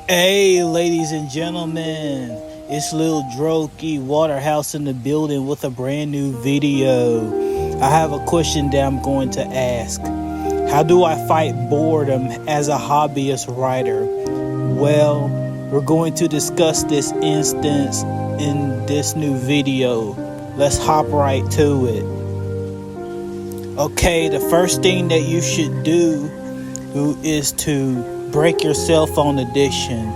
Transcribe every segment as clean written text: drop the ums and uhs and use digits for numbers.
Hey, ladies and gentlemen, it's Lil Drokey Waterhouse in the building with a brand new video. I have a question that I'm going to ask. How do I fight boredom as a hobbyist writer? Well, we're going to discuss this instance in this new video. Let's hop right to it. Okay, the first thing that you should do is to break your cell phone addiction.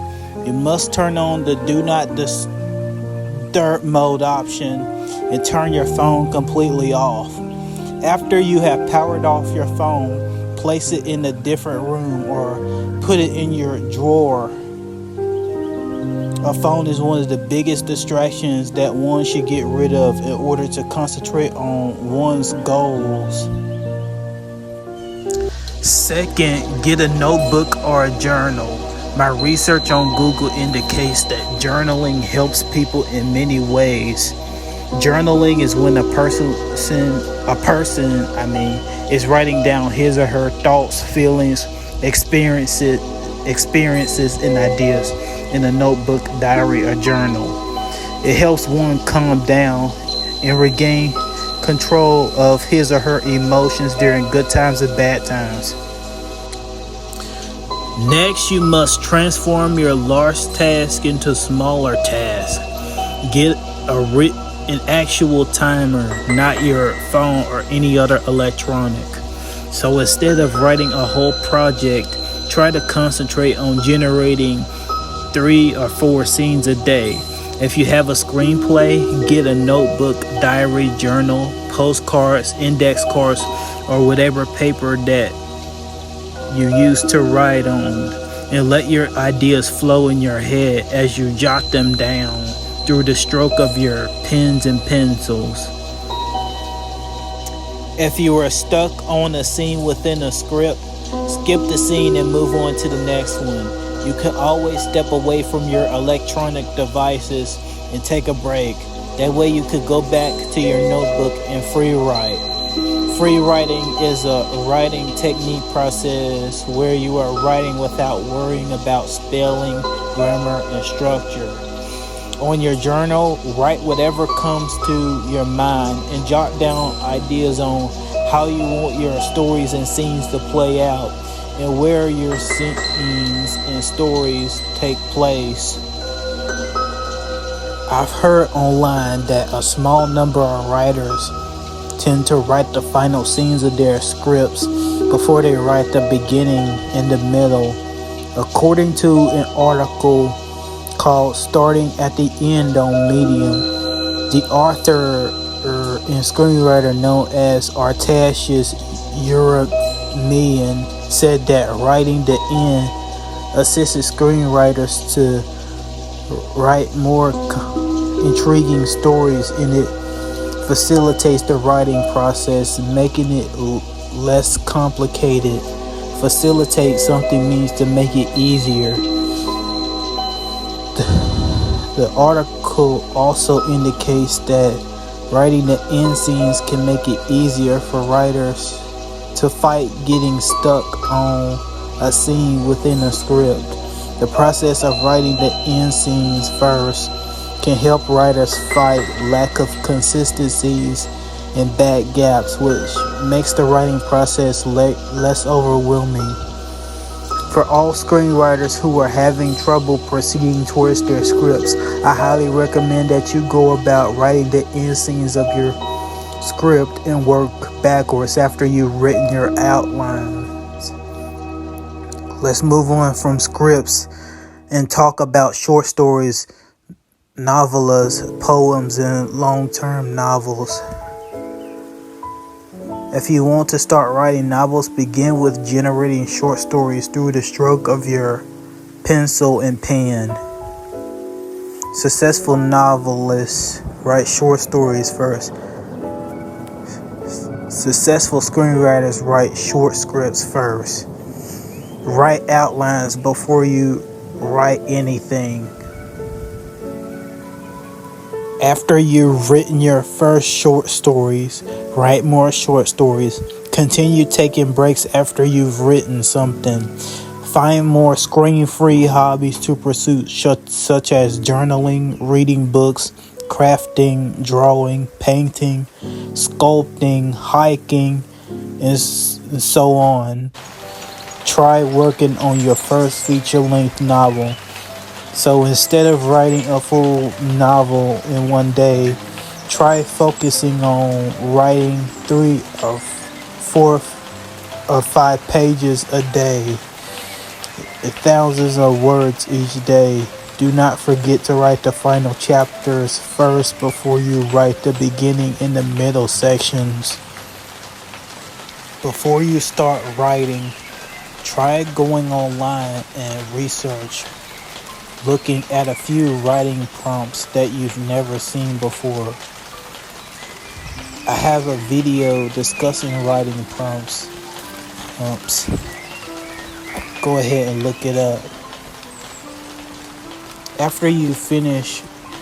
You must turn on the do not disturb mode option and turn your phone completely off. After you have powered off your phone, place it in a different room or put it in your drawer. A phone is one of the biggest distractions that one should get rid of in order to concentrate on one's goals. Second, get a notebook or a journal. My research on Google indicates that journaling helps people in many ways. Journaling is when a person is writing down his or her thoughts, feelings, experiences, and ideas in a notebook, diary, or journal. It helps one calm down and regain control of his or her emotions during good times and bad times. Next, you must transform your large task into smaller tasks. Get an actual timer, not your phone or any other electronic. So instead of writing a whole project, try to concentrate on generating 3 or 4 scenes a day. If you have a screenplay, get a notebook, diary, journal, postcards, index cards, or whatever paper that you use to write on, and let your ideas flow in your head as you jot them down through the stroke of your pens and pencils. If you are stuck on a scene within a script, skip the scene and move on to the next one. You can always step away from your electronic devices and take a break. That way you could go back to your notebook and free write. Free writing is a writing technique process where you are writing without worrying about spelling, grammar, and structure. On your journal, write whatever comes to your mind and jot down ideas on how you want your stories and scenes to play out, and where your scenes and stories take place. I've heard online that a small number of writers tend to write the final scenes of their scripts before they write the beginning and the middle. According to an article called Starting at the End on Medium, the author and screenwriter known as Artasius Euremian said that writing the end assists screenwriters to write more intriguing stories, and it facilitates the writing process, making it less complicated. Facilitate something means to make it easier. The article also indicates that writing the end scenes can make it easier for writers to fight getting stuck on a scene within a script. The process of writing the end scenes first can help writers fight lack of consistencies and bad gaps, which makes the writing process less overwhelming. For all screenwriters who are having trouble proceeding towards their scripts, I highly recommend that you go about writing the end scenes of your script and work backwards after you've written your outlines. Let's move on from scripts and talk about short stories, novellas, poems, and long-term novels. If you want to start writing novels, begin with generating short stories through the stroke of your pencil and pen. Successful novelists write short stories first. Successful screenwriters write short scripts first. Write outlines before you write anything. After you've written your first short stories, write more short stories. Continue taking breaks after you've written something. Find more screen-free hobbies to pursue, such as journaling, reading books, crafting, drawing, painting, sculpting, hiking, and so on. Try working on your first feature-length novel. So instead of writing a full novel in one day, try focusing on writing 3 or 4 or 5 pages a day, thousands of words each day. Do not forget to write the final chapters first before you write the beginning and the middle sections. Before you start writing, try going online and research, looking at a few writing prompts that you've never seen before. I have a video discussing writing prompts. Go ahead and look it up. After you finish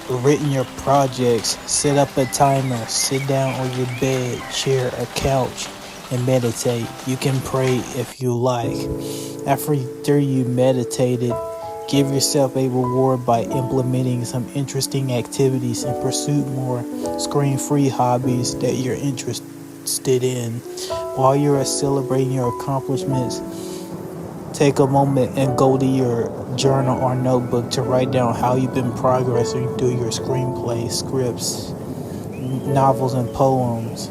written your projects, set up a timer, sit down on your bed, chair, or couch, and meditate. You can pray if you like. After you meditated, give yourself a reward by implementing some interesting activities and pursue more screen-free hobbies that you're interested in. While you're celebrating your accomplishments, take a moment and go to your journal or notebook to write down how you've been progressing through your screenplays, scripts, novels, and poems.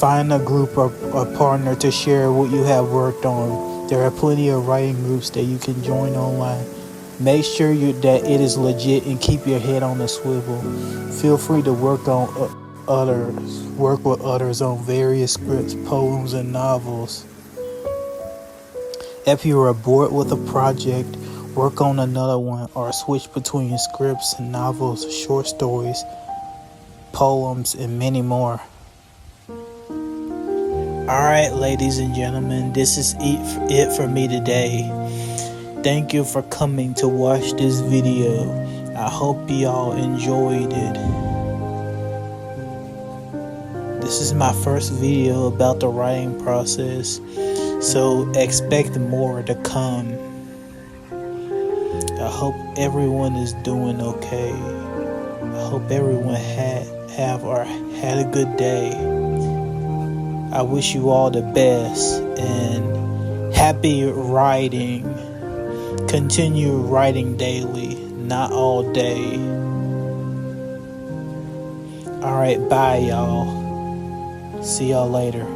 Find a group or a partner to share what you have worked on. There are plenty of writing groups that you can join online. Make sure that it is legit and keep your head on a swivel. Feel free to work with others on various scripts, poems, and novels. If you are bored with a project, work on another one or switch between scripts and novels, short stories, poems, and many more. Alright, ladies and gentlemen, this is it for me today. Thank you for coming to watch this video. I hope y'all enjoyed it. This is my first video about the writing process, so expect more to come. I hope everyone is doing okay. I hope everyone had a good day. I wish you all the best and happy writing. Continue writing daily, not all day. Alright, bye y'all. See y'all later.